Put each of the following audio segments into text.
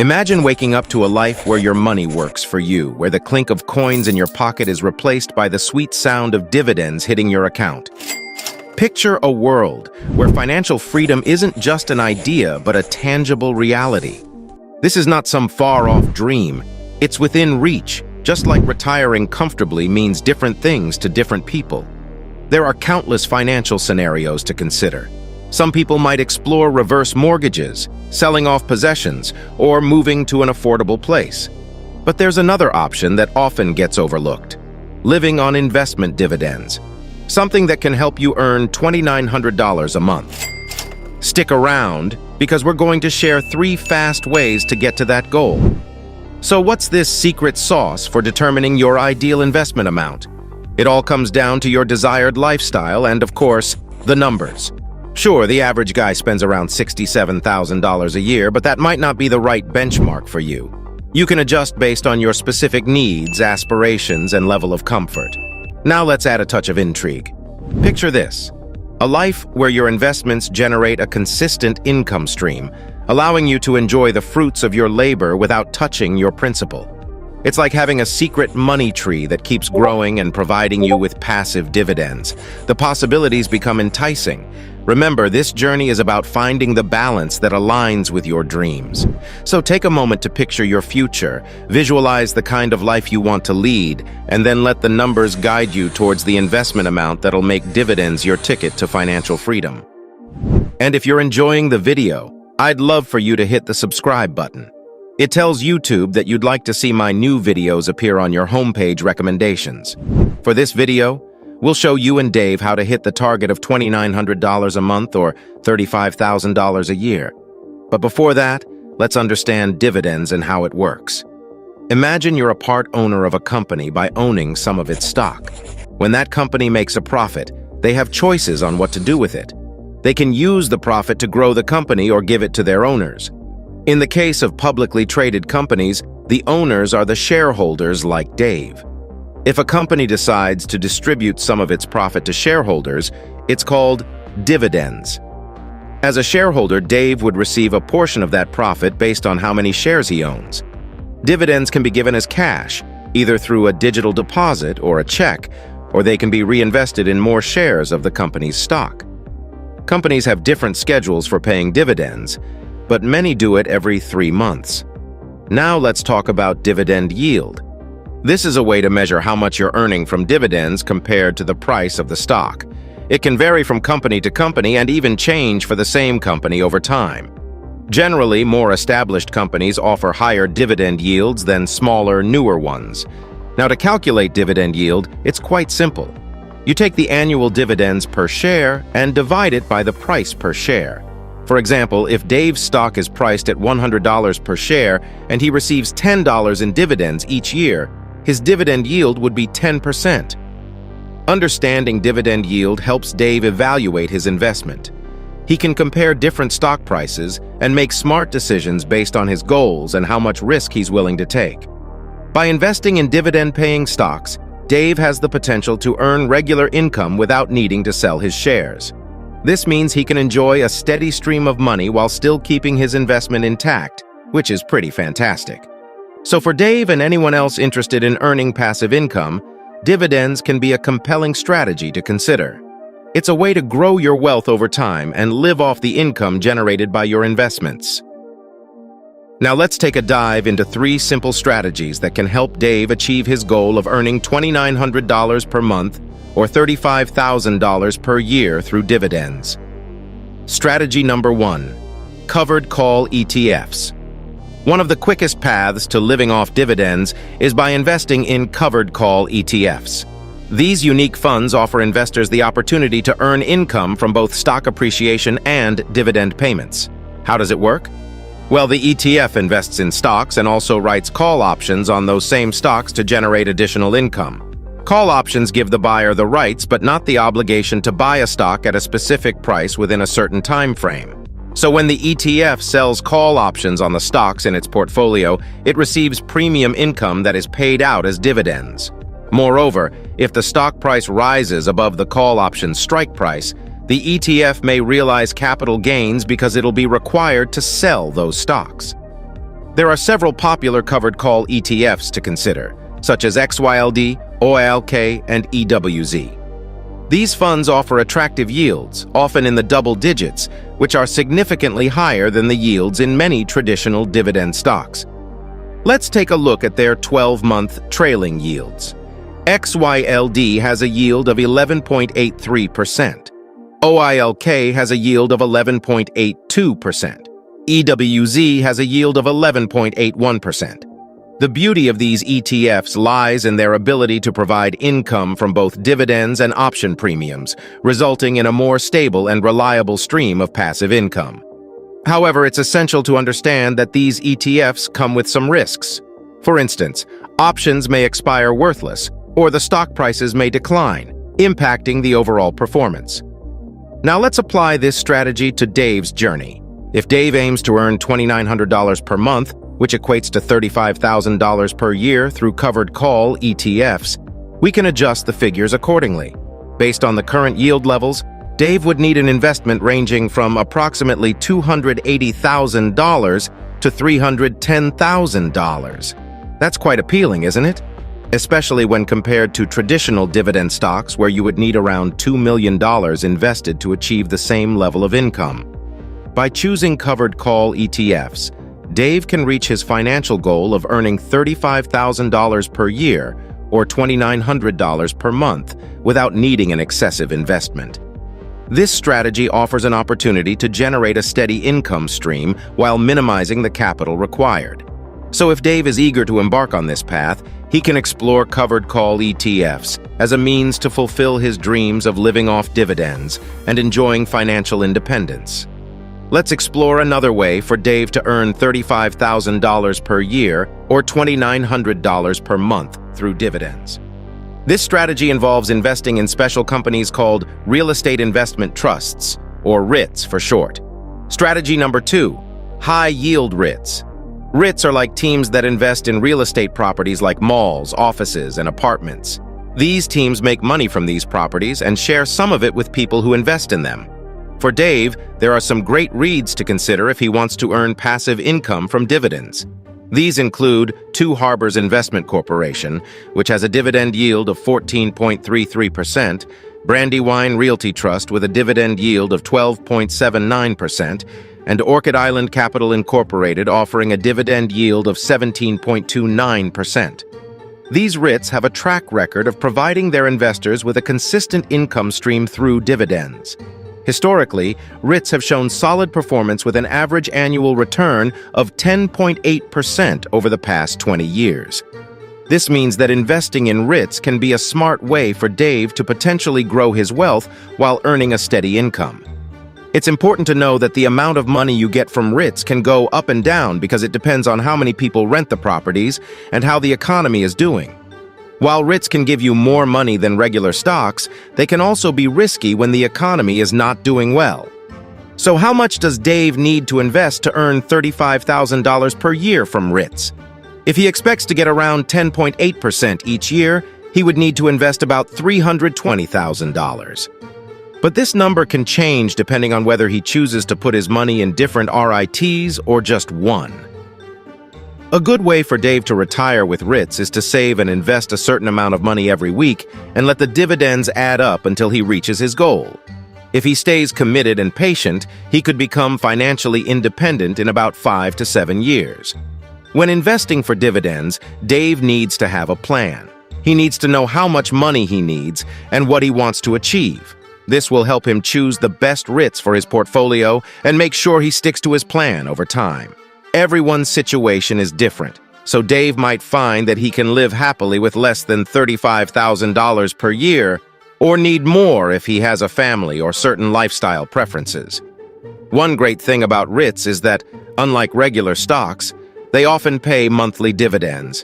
Imagine waking up to a life where your money works for you, where the clink of coins in your pocket is replaced by the sweet sound of dividends hitting your account. Picture a world where financial freedom isn't just an idea, but a tangible reality. This is not some far-off dream. It's within reach, just like retiring comfortably means different things to different people. There are countless financial scenarios to consider. Some people might explore reverse mortgages, selling off possessions, or moving to an affordable place. But there's another option that often gets overlooked: living on investment dividends, something that can help you earn $2,900 a month. Stick around, because we're going to share 3 fast ways to get to that goal. So what's this secret sauce for determining your ideal investment amount? It all comes down to your desired lifestyle and, of course, the numbers. Sure, the average guy spends around $67,000 a year, but that might not be the right benchmark for you. You can adjust based on your specific needs, aspirations, and level of comfort. Now let's add a touch of intrigue. Picture this: a life where your investments generate a consistent income stream, allowing you to enjoy the fruits of your labor without touching your principal. It's like having a secret money tree that keeps growing and providing you with passive dividends. The possibilities become enticing. Remember, this journey is about finding the balance that aligns with your dreams. So take a moment to picture your future, visualize the kind of life you want to lead, and then let the numbers guide you towards the investment amount that'll make dividends your ticket to financial freedom. And if you're enjoying the video, I'd love for you to hit the subscribe button. It tells YouTube that you'd like to see my new videos appear on your homepage recommendations. For this video, we'll show you and Dave how to hit the target of $2,900 a month or $35,000 a year. But before that, let's understand dividends and how it works. Imagine you're a part owner of a company by owning some of its stock. When that company makes a profit, they have choices on what to do with it. They can use the profit to grow the company or give it to their owners. In the case of publicly traded companies, the owners are the shareholders like Dave. If a company decides to distribute some of its profit to shareholders, it's called dividends. As a shareholder, Dave would receive a portion of that profit based on how many shares he owns. Dividends can be given as cash, either through a digital deposit or a check, or they can be reinvested in more shares of the company's stock. Companies have different schedules for paying dividends, but many do it every 3 months. Now let's talk about dividend yield. This is a way to measure how much you're earning from dividends compared to the price of the stock. It can vary from company to company and even change for the same company over time. Generally, more established companies offer higher dividend yields than smaller, newer ones. Now, to calculate dividend yield, it's quite simple. You take the annual dividends per share and divide it by the price per share. For example, if Dave's stock is priced at $100 per share and he receives $10 in dividends each year, his dividend yield would be 10%. Understanding dividend yield helps Dave evaluate his investment. He can compare different stock prices and make smart decisions based on his goals and how much risk he's willing to take. By investing in dividend-paying stocks, Dave has the potential to earn regular income without needing to sell his shares. This means he can enjoy a steady stream of money while still keeping his investment intact, which is pretty fantastic. So for Dave and anyone else interested in earning passive income, dividends can be a compelling strategy to consider. It's a way to grow your wealth over time and live off the income generated by your investments. Now let's take a dive into 3 simple strategies that can help Dave achieve his goal of earning $2,900 per month or $35,000 per year through dividends. Strategy number 1: covered call ETFs. One of the quickest paths to living off dividends is by investing in covered call ETFs. These unique funds offer investors the opportunity to earn income from both stock appreciation and dividend payments. How does it work? Well, the ETF invests in stocks and also writes call options on those same stocks to generate additional income. Call options give the buyer the rights but not the obligation to buy a stock at a specific price within a certain time frame. So when the ETF sells call options on the stocks in its portfolio, it receives premium income that is paid out as dividends. Moreover, if the stock price rises above the call option's strike price, the ETF may realize capital gains because it'll be required to sell those stocks. There are several popular covered call ETFs to consider, such as XYLD, OILK, and EWZ. These funds offer attractive yields, often in the double digits, which are significantly higher than the yields in many traditional dividend stocks. Let's take a look at their 12-month trailing yields. XYLD has a yield of 11.83%. OILK has a yield of 11.82%. EWZ has a yield of 11.81%. The beauty of these ETFs lies in their ability to provide income from both dividends and option premiums, resulting in a more stable and reliable stream of passive income. However, it's essential to understand that these ETFs come with some risks. For instance, options may expire worthless, or the stock prices may decline, impacting the overall performance. Now let's apply this strategy to Dave's journey. If Dave aims to earn $2,900 per month, which equates to $35,000 per year through covered call ETFs, we can adjust the figures accordingly. Based on the current yield levels, Dave would need an investment ranging from approximately $280,000 to $310,000. That's quite appealing, isn't it? Especially when compared to traditional dividend stocks where you would need around $2 million invested to achieve the same level of income. By choosing covered call ETFs, Dave can reach his financial goal of earning $35,000 per year or $2,900 per month without needing an excessive investment. This strategy offers an opportunity to generate a steady income stream while minimizing the capital required. So if Dave is eager to embark on this path, he can explore covered call ETFs as a means to fulfill his dreams of living off dividends and enjoying financial independence. Let's explore another way for Dave to earn $35,000 per year or $2,900 per month through dividends. This strategy involves investing in special companies called real estate investment trusts, or REITs for short. Strategy number 2, high-yield REITs. REITs are like teams that invest in real estate properties like malls, offices, and apartments. These teams make money from these properties and share some of it with people who invest in them. For Dave, there are some great REITs to consider if he wants to earn passive income from dividends. These include Two Harbors Investment Corporation, which has a dividend yield of 14.33%, Brandywine Realty Trust with a dividend yield of 12.79%, and Orchid Island Capital Incorporated offering a dividend yield of 17.29%. These REITs have a track record of providing their investors with a consistent income stream through dividends. Historically, REITs have shown solid performance with an average annual return of 10.8% over the past 20 years. This means that investing in REITs can be a smart way for Dave to potentially grow his wealth while earning a steady income. It's important to know that the amount of money you get from REITs can go up and down because it depends on how many people rent the properties and how the economy is doing. While REITs can give you more money than regular stocks, they can also be risky when the economy is not doing well. So how much does Dave need to invest to earn $35,000 per year from REITs? If he expects to get around 10.8% each year, he would need to invest about $320,000. But this number can change depending on whether he chooses to put his money in different RITs or just one. A good way for Dave to retire with REITs is to save and invest a certain amount of money every week and let the dividends add up until he reaches his goal. If he stays committed and patient, he could become financially independent in about 5 to 7 years. When investing for dividends, Dave needs to have a plan. He needs to know how much money he needs and what he wants to achieve. This will help him choose the best REITs for his portfolio and make sure he sticks to his plan over time. Everyone's situation is different, so Dave might find that he can live happily with less than $35,000 per year, or need more if he has a family or certain lifestyle preferences. One great thing about REITs is that, unlike regular stocks, they often pay monthly dividends.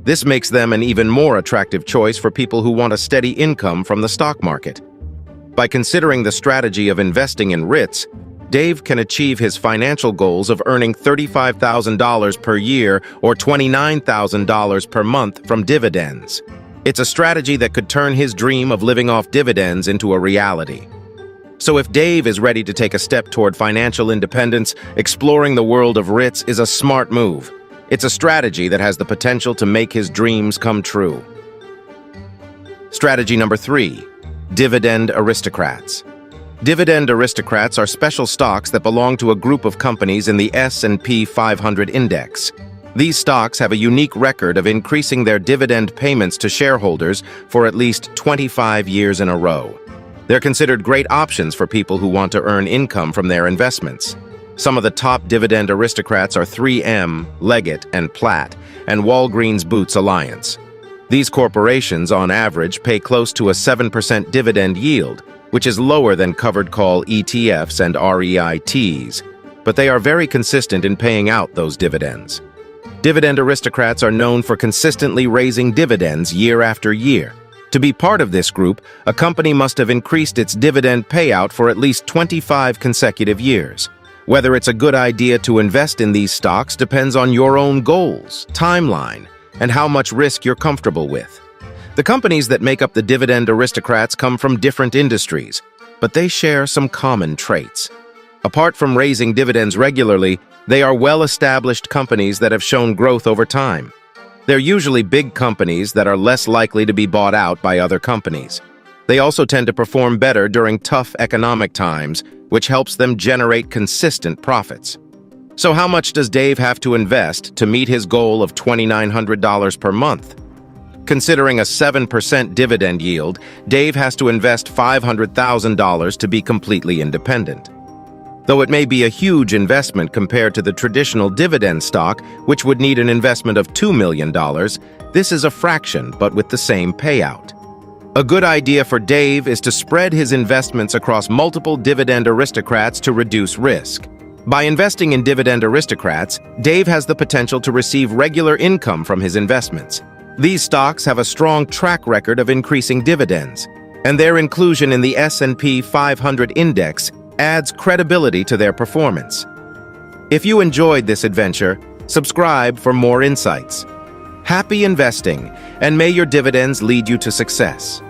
This makes them an even more attractive choice for people who want a steady income from the stock market. By considering the strategy of investing in REITs, Dave can achieve his financial goals of earning $35,000 per year or $29,000 per month from dividends. It's a strategy that could turn his dream of living off dividends into a reality. So if Dave is ready to take a step toward financial independence, exploring the world of REITs is a smart move. It's a strategy that has the potential to make his dreams come true. Strategy number 3, dividend aristocrats. Dividend aristocrats are special stocks that belong to a group of companies in the S&P 500 index. These stocks have a unique record of increasing their dividend payments to shareholders for at least 25 years in a row. They're considered great options for people who want to earn income from their investments. Some of the top dividend aristocrats are 3M, Leggett & Platt, and Walgreens Boots Alliance. These corporations, on average, pay close to a 7% dividend yield, which is lower than covered call ETFs and REITs, but they are very consistent in paying out those dividends. Dividend aristocrats are known for consistently raising dividends year after year. To be part of this group, a company must have increased its dividend payout for at least 25 consecutive years. Whether it's a good idea to invest in these stocks depends on your own goals, timeline, and how much risk you're comfortable with. The companies that make up the dividend aristocrats come from different industries, but they share some common traits. Apart from raising dividends regularly, they are well-established companies that have shown growth over time. They're usually big companies that are less likely to be bought out by other companies. They also tend to perform better during tough economic times, which helps them generate consistent profits. So how much does Dave have to invest to meet his goal of $2,900 per month? Considering a 7% dividend yield, Dave has to invest $500,000 to be completely independent. Though it may be a huge investment compared to the traditional dividend stock, which would need an investment of $2 million, this is a fraction but with the same payout. A good idea for Dave is to spread his investments across multiple dividend aristocrats to reduce risk. By investing in dividend aristocrats, Dave has the potential to receive regular income from his investments. These stocks have a strong track record of increasing dividends, and their inclusion in the S&P 500 index adds credibility to their performance. If you enjoyed this adventure, subscribe for more insights. Happy investing, and may your dividends lead you to success.